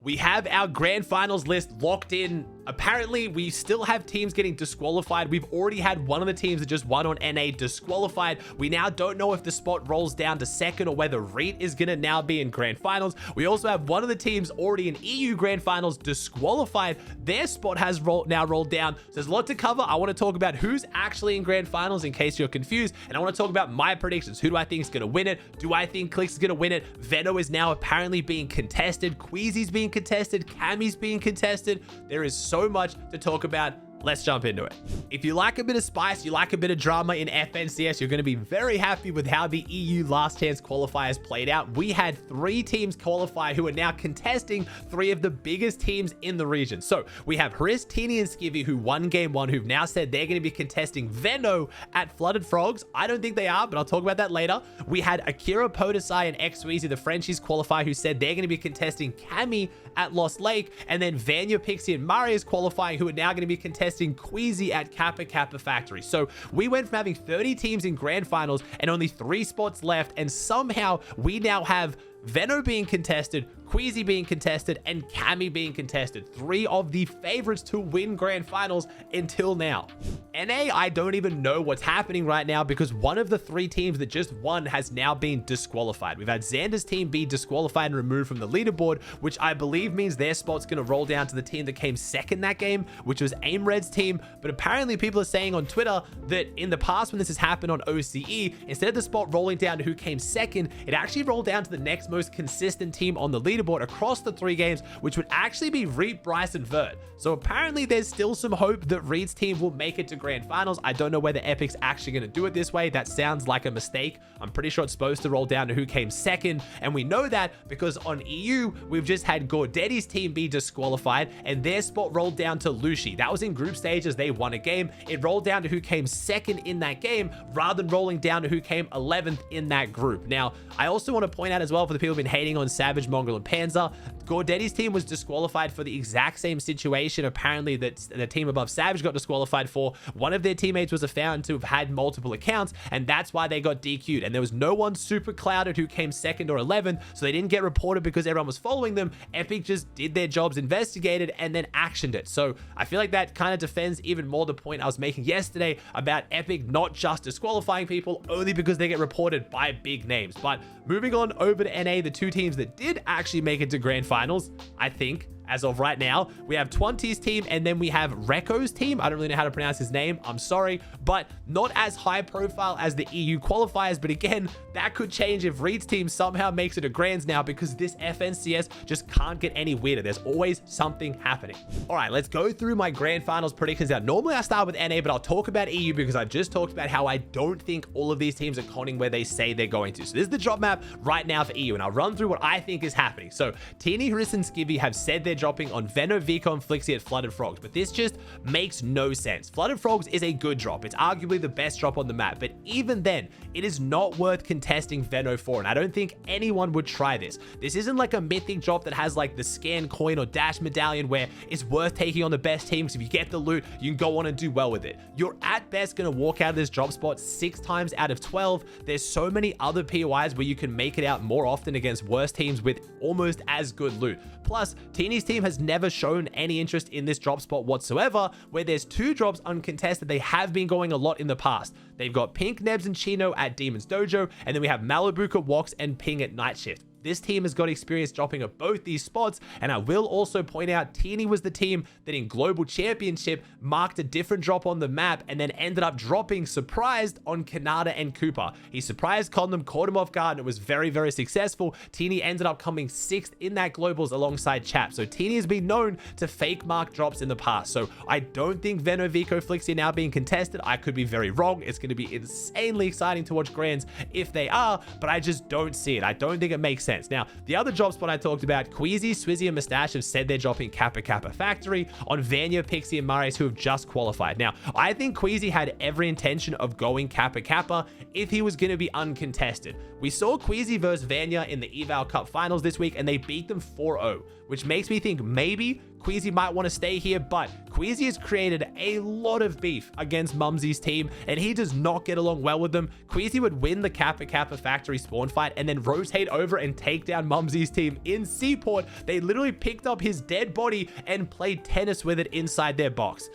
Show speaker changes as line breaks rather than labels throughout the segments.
We have our grand finals list locked in. Apparently, we still have teams getting disqualified. We've already had one of the teams that just won on NA disqualified. We now don't know if the spot rolls down to second or whether REIT is going to now be in grand finals. We also have one of the teams already in EU grand finals disqualified. Their spot has now rolled down. So there's a lot to cover. I want to talk about who's actually in grand finals in case you're confused. And I want to talk about my predictions. Who do I think is going to win it? Do I think Clix is going to win it? Veno is now apparently being contested. Queasy's being contested. Cammy's being contested. There is so much to talk about. Let's jump into it. If you like a bit of spice, you like a bit of drama in FNCS, you're going to be very happy with how the EU last chance qualifiers played out. We had 3 teams qualify who are now contesting 3 of the biggest teams in the region. So we have Haris, Teeny, and Skivvy, who won game 1, who've now said they're going to be contesting Veno at Flooded Frogs. I don't think they are, but I'll talk about that later. We had Akira, Podesai, and Xweezy, the Frenchies qualify, who said they're going to be contesting Cammy at Lost Lake. And then Vanya, Pixie, and Marius qualifying, who are now going to be contesting Queasy at Kappa Kappa Factory. So we went from having 30 teams in grand finals and only 3 spots left, and somehow we now have Veno being contested, Queasy being contested, and Cammy being contested. 3 of the favorites to win grand finals until now. NA, I don't even know what's happening right now because one of the 3 teams that just won has now been disqualified. We've had Xander's team be disqualified and removed from the leaderboard, which I believe means their spot's going to roll down to the team that came second that game, which was Aim Red's team. But apparently people are saying on Twitter that in the past when this has happened on OCE, instead of the spot rolling down to who came second, it actually rolled down to the next most consistent team on the leaderboard across the 3 games, which would actually be Reet, Bryce, and Vert. So apparently there's still some hope that Reet's team will make it to grand finals. I don't know whether Epic's actually going to do it this way. That sounds like a mistake. I'm pretty sure it's supposed to roll down to who came second, and we know that because on EU we've just had Gordetti's team be disqualified and their spot rolled down to Lucy. That was in group stages. They won a game. It rolled down to who came second in that game rather than rolling down to who came 11th in that group. Now, I also want to point out as well, for the people who've been hating on Savage, Mongrel, and Panzer, Gordetti's team was disqualified for the exact same situation apparently that the team above Savage got disqualified for. One of their teammates was found to have had multiple accounts, and that's why they got DQ'd. And there was no one super clouded who came second or 11th, so they didn't get reported because everyone was following them. Epic just did their jobs, investigated, and then actioned it. So I feel like that kind of defends even more the point I was making yesterday about Epic not just disqualifying people only because they get reported by big names. But moving on over to NA, the 2 teams that did actually make it to grand finals, I think, as of right now, we have Twenty's team, and then we have Reko's team. I don't really know how to pronounce his name, I'm sorry, but not as high profile as the EU qualifiers. But again, that could change if Reed's team somehow makes it to grands now, because this FNCS just can't get any weirder. There's always something happening. All right, let's go through my grand finals predictions now. Normally I start with NA, but I'll talk about EU because I've just talked about how I don't think all of these teams are conning where they say they're going to. So this is the drop map right now for EU, and I'll run through what I think is happening. So Teeny, Haris, and Skivvy have said they're dropping on Veno, Vico, and Flixie at Flooded Frogs, but this just makes no sense. Flooded Frogs is a good drop. It's arguably the best drop on the map, but even then, it is not worth contesting Veno for, and I don't think anyone would try this. This isn't like a mythic drop that has like the scan coin or dash medallion where it's worth taking on the best team, because if you get the loot, you can go on and do well with it. You're at best going to walk out of this drop spot 6 times out of 12. There's so many other POIs where you can make it out more often against worse teams with almost as good loot. Plus, Teeny's team has never shown any interest in this drop spot whatsoever, where there's 2 drops uncontested. They have been going a lot in the past. They've got Pink, Nebs, and Chino at Demon's Dojo, and then we have Malibuka, Wox, and Ping at Night Shift. This team has got experience dropping at both these spots, and I will also point out Teeny was the team that in Global Championship marked a different drop on the map and then ended up dropping surprised on Kanata and Cooper. He surprised Condom, caught him off guard, and it was very, very successful. Teeny ended up coming 6th in that Globals alongside Chap. So Teeny has been known to fake mark drops in the past. So I don't think Veno, Vico, Flixie are now being contested. I could be very wrong. It's going to be insanely exciting to watch Grands if they are, but I just don't see it. I don't think it makes sense. Now, the other drop spot I talked about, Queasy, Swizzy, and Mustache have said they're dropping Kappa Kappa Factory on Vanya, Pixie, and Marius, who have just qualified. Now, I think Queasy had every intention of going Kappa Kappa if he was going to be uncontested. We saw Queasy versus Vanya in the Eval Cup finals this week, and they beat them 4-0, which makes me think maybe Queasy might want to stay here, but Queasy has created a lot of beef against Mumsy's team, and he does not get along well with them. Queasy would win the Kappa Kappa factory spawn fight and then rotate over and take down Mumsy's team in Seaport. They literally picked up his dead body and played tennis with it inside their box.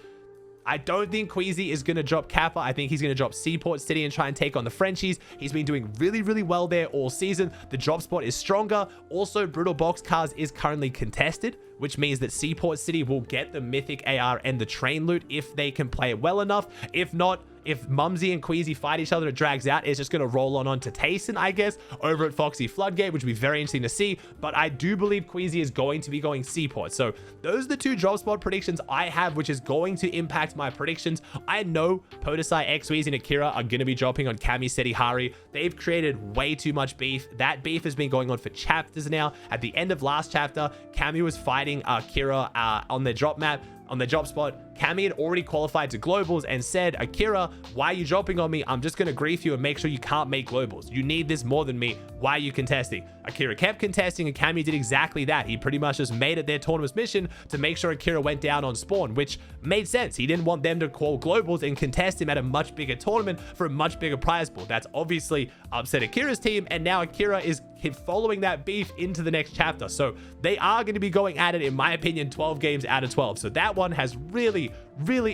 I don't think Queasy is going to drop Kappa. I think he's going to drop Seaport City and try and take on the Frenchies. He's been doing really, really well there all season. The drop spot is stronger. Also, Brutal Boxcars is currently contested, which means that Seaport City will get the Mythic AR and the train loot if they can play it well enough. If not, if Mumsy and Queasy fight each other and it drags out, it's just going to roll on to Tayson, I guess, over at Foxy Floodgate, which would be very interesting to see. But I do believe Queasy is going to be going Seaport. So those are the two drop spot predictions I have, which is going to impact my predictions. I know Podesai, Xweezy, and Akira are going to be dropping on Kami, Seti, Hari. They've created way too much beef. That beef has been going on for chapters now. At the end of last chapter, Kami was fighting Akira on their drop map. On the drop spot, Kami had already qualified to globals and said, Akira, why are you dropping on me? I'm just going to grief you and make sure you can't make globals. You need this more than me. Why are you contesting? Akira kept contesting and Kami did exactly that. He pretty much just made it their tournament's mission to make sure Akira went down on spawn, which made sense. He didn't want them to call globals and contest him at a much bigger tournament for a much bigger prize pool. That's obviously upset Akira's team, and now Akira is following that beef into the next chapter. So they are going to be going at it, in my opinion, 12 games out of 12. So that one has really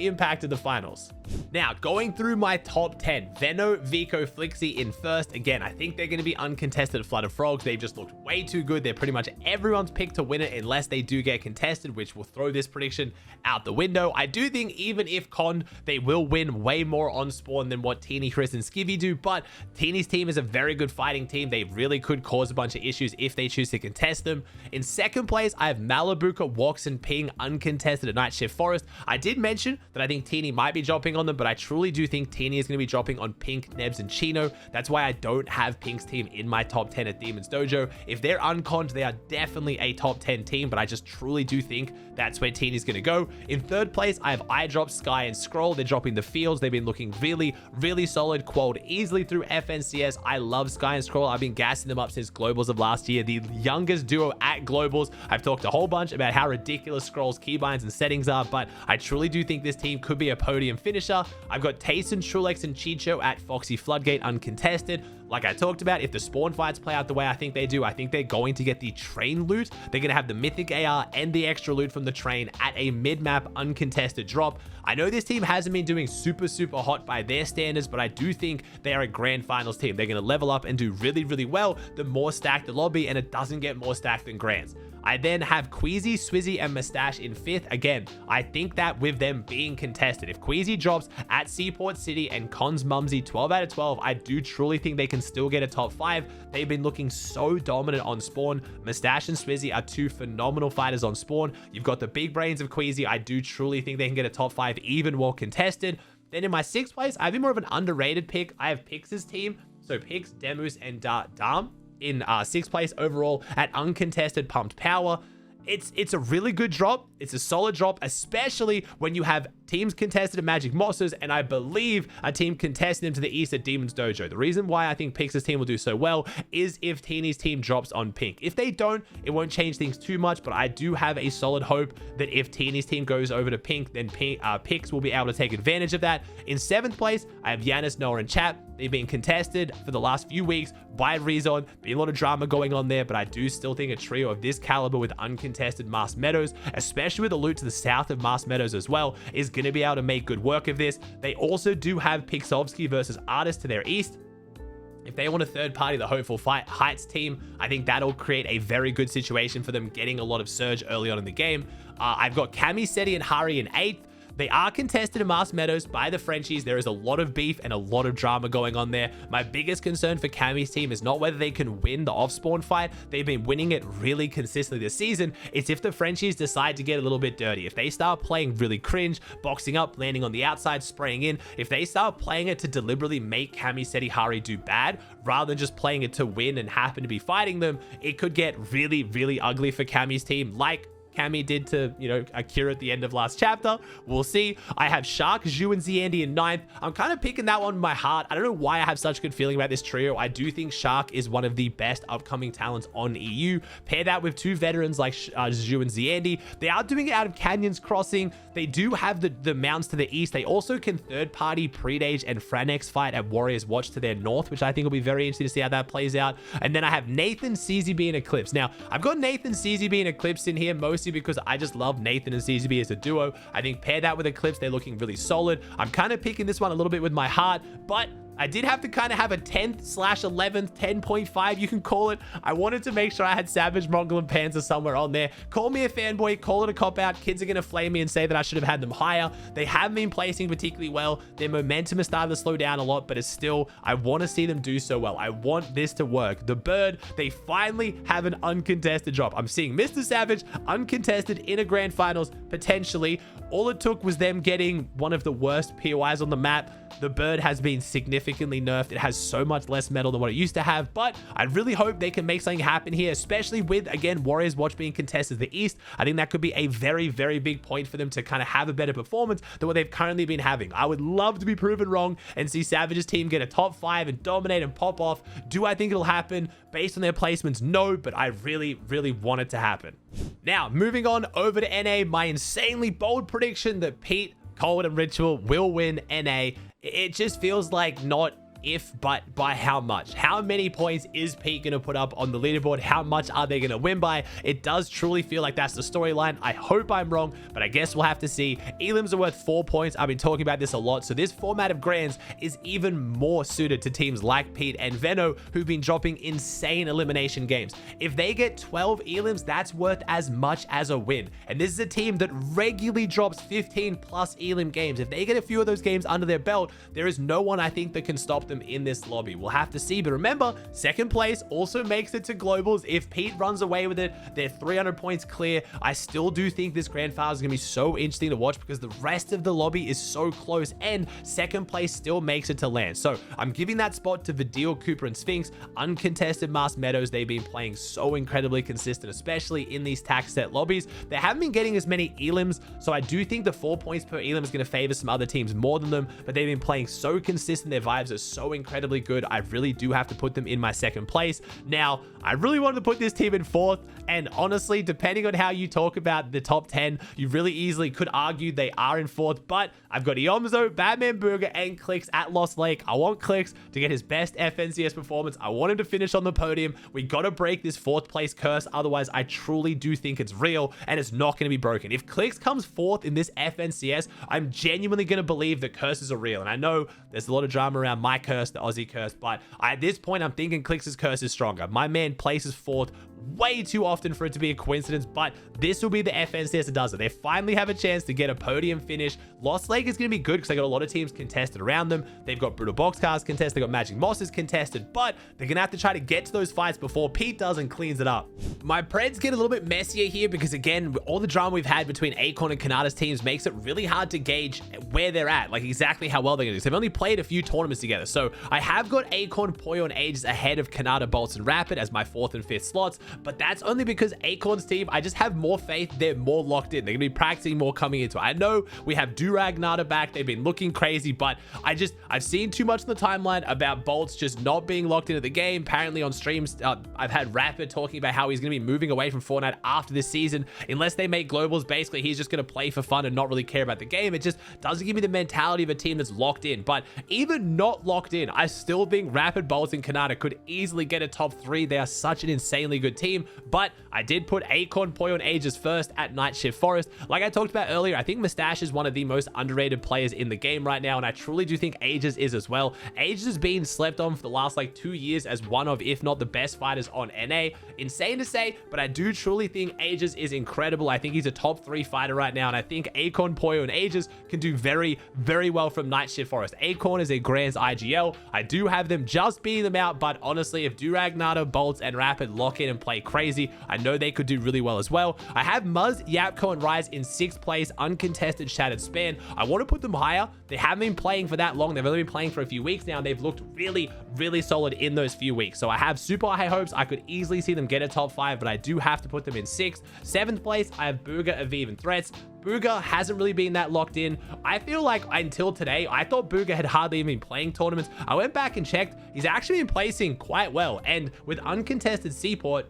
impacted the finals. Now, going through my top 10, Veno, Vico, Flixie in first. Again, I think they're going to be uncontested at Flood of Frogs. They've just looked way too good. They're pretty much everyone's pick to win it unless they do get contested, which will throw this prediction out the window. I do think even if conned, they will win way more on spawn than what Teeny, Chris, and Skivvy do, but Teeny's team is a very good fighting team. They really could cause a bunch of issues if they choose to contest them. In second place, I have Malibuka, Walks, and Ping uncontested at Night Shift Forest. I did mention that I think Teeny might be dropping on them, but I truly do think Teeny is going to be dropping on Pink, Nebs, and Chino. That's why I don't have Pink's team in my top 10 at Demon's Dojo. If they're unconned, they are definitely a top 10 team, but I just truly do think that's where Teeny's going to go. In third place, I have iDrop, Sky, and Scroll. They're dropping the fields. They've been looking really solid, qualled easily through FNCS. I love Sky and Scroll. I've been gassing them up since Globals of last year. The youngest duo at Globals. I've talked a whole bunch about how ridiculous Scroll's keybinds and settings are, but I truly do think this team could be a podium finisher. I've got Tayson, Shulex, and Chicho at Foxy Floodgate uncontested. Like I talked about, if the spawn fights play out the way I think they do, I think they're going to get the train loot. They're going to have the Mythic AR and the extra loot from the train at a mid-map uncontested drop. I know this team hasn't been doing super hot by their standards, but I do think they are a grand finals team. They're going to level up and do really well the more stacked the lobby, and it doesn't get more stacked than grands. I then have Queasy, Swizzy, and Mustache in fifth. Again, I think that with them being contested, if Queasy drops at Seaport City and cons Mumsy 12 out of 12, I do truly think they can still get a top 5. They've been looking so dominant on spawn. Mustache and Swizzy are two phenomenal fighters on spawn. You've got the big brains of Queasy. I do truly think they can get a top 5 even more contested. Then in my sixth place, I have more of an underrated pick. I have Pix's team. So Pix, Demus, and Dam in sixth place overall at uncontested pumped power. It's a really good drop. It's a solid drop, especially when you have teams contested at Magic Mosses, and I believe a team contested him to the east at Demon's Dojo. The reason why I think Pix's team will do so well is if Teeny's team drops on Pink. If they don't, it won't change things too much, but I do have a solid hope that if Teeny's team goes over to Pink, then Pix will be able to take advantage of that. In seventh place, I have Yanis, Noah, and Chap. They've been contested for the last few weeks by Rezon. Been a lot of drama going on there, but I do still think a trio of this caliber with uncontested Mars Meadows, especially with the loot to the south of Mars Meadows as well, is going to be able to make good work of this. They also do have Pixovsky versus Artist to their east. If they want a third party, the Hopeful Heights team, I think that'll create a very good situation for them getting a lot of surge early on in the game. I've got Kami, Seti, and Hari in 8th. They are contested in Mars Meadows by the Frenchies. There is a lot of beef and a lot of drama going on there. My biggest concern for Kami's team is not whether they can win the off-spawn fight. They've been winning it really consistently this season. It's if the Frenchies decide to get a little bit dirty. If they start playing really cringe, boxing up, landing on the outside, spraying in, if they start playing it to deliberately make Kami, Seti, Hari do bad, rather than just playing it to win and happen to be fighting them, it could get really ugly for Kami's team, like Cammy did to, you know, Akira at the end of last chapter. We'll see. I have Shark, Zhu, and Ziandi in 9th. I'm kind of picking that one in my heart. I don't know why I have such a good feeling about this trio. I do think Shark is one of the best upcoming talents on EU. Pair that with 2 veterans like Zhu and Ziandi. They are doing it out of Canyons Crossing. They do have the mounts to the east. They also can third-party Predage and Franex fight at Warriors Watch to their north, which I think will be very interesting to see how that plays out. And then I have Nathan, CZB, and Eclipse. Now, I've got Nathan, CZB, and Eclipse in here mostly because I just love Nathan and CZB as a duo. I think pair that with Eclipse, they're looking really solid. I'm kind of picking this one a little bit with my heart, but I did have to kind of have a 10th/11th, 10.5, you can call it. I wanted to make sure I had Savage, Mongol, and Panzer somewhere on there. Call me a fanboy, call it a cop-out. Kids are going to flame me and say that I should have had them higher. They haven't been placing particularly well. Their momentum has started to slow down a lot, but it's still, I want to see them do so well. I want this to work. The Bird, they finally have an uncontested drop. I'm seeing Mr. Savage uncontested in a grand finals, potentially. All it took was them getting one of the worst POIs on the map. The Bird has been significantly nerfed. It has so much less metal than what it used to have, but I really hope they can make something happen here, especially with, again, Warriors Watch being contested the East. I think that could be a very, very big point for them to kind of have a better performance than what they've currently been having. I would love to be proven wrong and see Savage's team get a top 5 and dominate and pop off. Do I think it'll happen based on their placements? No, but I really, really want it to happen. Now, moving on over to NA, my insanely bold prediction that Pete, Cold, and Ritual will win NA. It just feels like not if, but by how much. How many points is Pete going to put up on the leaderboard? How much are they going to win by? It does truly feel like that's the storyline. I hope I'm wrong, but I guess we'll have to see. Elims are worth 4 points. I've been talking about this a lot, so this format of Grands is even more suited to teams like Pete and Veno, who've been dropping insane elimination games. If they get 12 Elims, that's worth as much as a win. And this is a team that regularly drops 15 plus Elim games. If they get a few of those games under their belt, there is no one I think that can stop them in this lobby. We'll have to see, but remember, second place also makes it to globals. If Pete runs away with it, they're 300 points clear. I still do think this grand final is going to be so interesting to watch because the rest of the lobby is so close and second place still makes it to land. So I'm giving that spot to Vidal, Cooper, and Sphinx. Uncontested Mars Meadows, they've been playing so incredibly consistent, especially in these tax set lobbies. They haven't been getting as many Elims, so I do think the 4 points per Elim is going to favor some other teams more than them, but they've been playing so consistent. Their vibes are so incredibly good. I really do have to put them in my second place. Now, I really wanted to put this team in 4th, and honestly, depending on how you talk about the top 10, you really easily could argue they are in 4th, but I've got Iomzo, Batman Burger, and Clicks at Lost Lake. I want Clicks to get his best FNCS performance. I want him to finish on the podium. We got to break this 4th place curse. Otherwise, I truly do think it's real, and it's not going to be broken. If Clicks comes 4th in this FNCS, I'm genuinely going to believe that curses are real. And I know there's a lot of drama around my curse, the Aussie curse, but at this point, I'm thinking Clicks' curse is stronger. My man places 4th way too often for it to be a coincidence, but this will be the FNCS that does it. They finally have a chance to get a podium finish. Lost Lake is going to be good because they got a lot of teams contested around them. They've got Brutal Boxcars contested, they got Magic Mosses contested, but they're going to have to try to get to those fights before Pete does and cleans it up. My Preds get a little bit messier here because, again, all the drama we've had between Acorn and Kanata's teams makes it really hard to gauge where they're at, like exactly how well they're going to do. So they've only played a few tournaments together. So I have got Acorn, Poyo, and Ages ahead of Kanata, Bolts, and Rapid as my 4th and 5th slots, but that's only because Acorn's team, I just have more faith. They're more locked in. They're going to be practicing more coming into it. I know we have Durag Nada back. They've been looking crazy, but I've seen too much in the timeline about Bolts just not being locked into the game. Apparently on streams, I've had Rapid talking about how he's going to be moving away from Fortnite after this season. Unless they make globals, basically, he's just going to play for fun and not really care about the game. It just doesn't give me the mentality of a team that's locked in. But even not locked in, I still think Rapid, Bolts, and Kanata could easily get a top 3. They are such an insanely good team, but I did put Acorn, Poyo, and Ages first at Night Shift Forest. Like I talked about earlier, I think Mustache is one of the most underrated players in the game right now, and I truly do think Ages is as well. Ages has been slept on for the last 2 years as one of, if not the best fighters on NA. Insane to say, but I do truly think Ages is incredible. I think he's a top 3 fighter right now, and I think Acorn, Poyo, and Ages can do very, very well from Night Shift Forest. Acorn is a Grands IGL. I do have them just beating them out, but honestly, if Durag, Nada, Bolts, and Rapid lock in and play play crazy. I know they could do really well as well. I have Muzz, Yapko, and Rise in 6th place, uncontested Shattered Span. I want to put them higher. They haven't been playing for that long. They've only been playing for a few weeks now, and they've looked really, really solid in those few weeks. So I have super high hopes. I could easily see them get a top 5, but I do have to put them in 6th. 7th place, I have Booga, Aviv, and Threats. Booga hasn't really been that locked in. I feel like until today, I thought Booga had hardly even been playing tournaments. I went back and checked. He's actually been placing quite well. And with uncontested Seaport,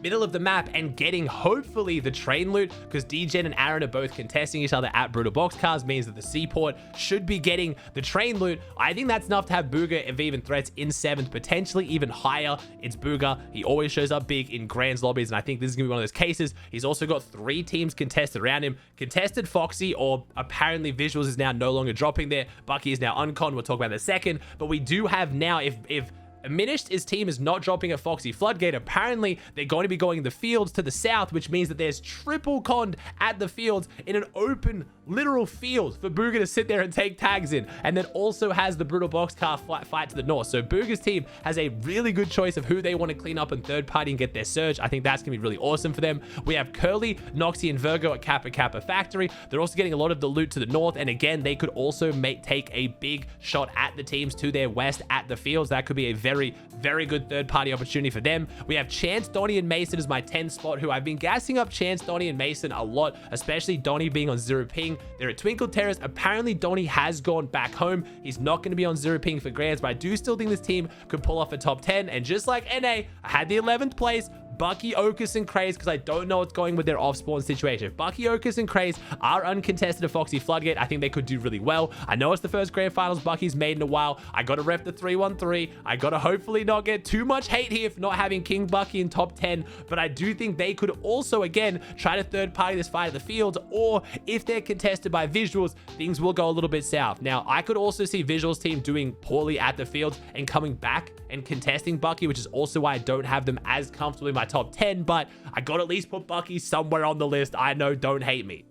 middle of the map, and getting hopefully the train loot, because DGen and Aaron are both contesting each other at Brutal Boxcars, means that the Seaport should be getting the train loot. I think that's enough to have Booga, Aviv, and Threats in 7th, potentially even higher. It's Booga. He always shows up big in Grands lobbies, and I think this is going to be one of those cases. He's also got 3 teams contested around him. Contested Foxy, or apparently Visuals, is now no longer dropping there. Bucky is now uncon. We'll talk about that in a second. But we do have now, if Diminished, his team is not dropping at Foxy Floodgate. Apparently, they're going to be going the fields to the south, which means that there's triple conned at the fields in an open, literal field for Booga to sit there and take tags in. And then also has the Brutal Boxcar fight to the north. So Booga's team has a really good choice of who they want to clean up in third party and get their surge. I think that's going to be really awesome for them. We have Curly, Noxy, and Virgo at Kappa Kappa Factory. They're also getting a lot of the loot to the north. And again, they could also take a big shot at the teams to their west at the fields. That could be a very, very good third party opportunity for them. We have Chance, Donnie, and Mason as my 10th spot, who I've been gassing up Chance, Donnie, and Mason a lot, especially Donnie being on 0 ping. They're at Twinkle Terrace. Apparently, Donnie has gone back home. He's not going to be on 0 ping for Grands, but I do still think this team could pull off a top 10. And just like NA, I had the 11th place, Bucky, Okus, and Craze, because I don't know what's going with their off-spawn situation. If Bucky, Okus, and Craze are uncontested at Foxy Floodgate, I think they could do really well. I know it's the first grand finals Bucky's made in a while. I got to rep the 3-1-3. I got to hopefully not get too much hate here for not having King Bucky in top 10, but I do think they could also, again, try to third party this fight at the field, or if they're contested by Visuals, things will go a little bit south. Now, I could also see Visuals team doing poorly at the field and coming back and contesting Bucky, which is also why I don't have them as comfortably in my top 10, but I got to at least put Bucky somewhere on the list. I know, don't hate me.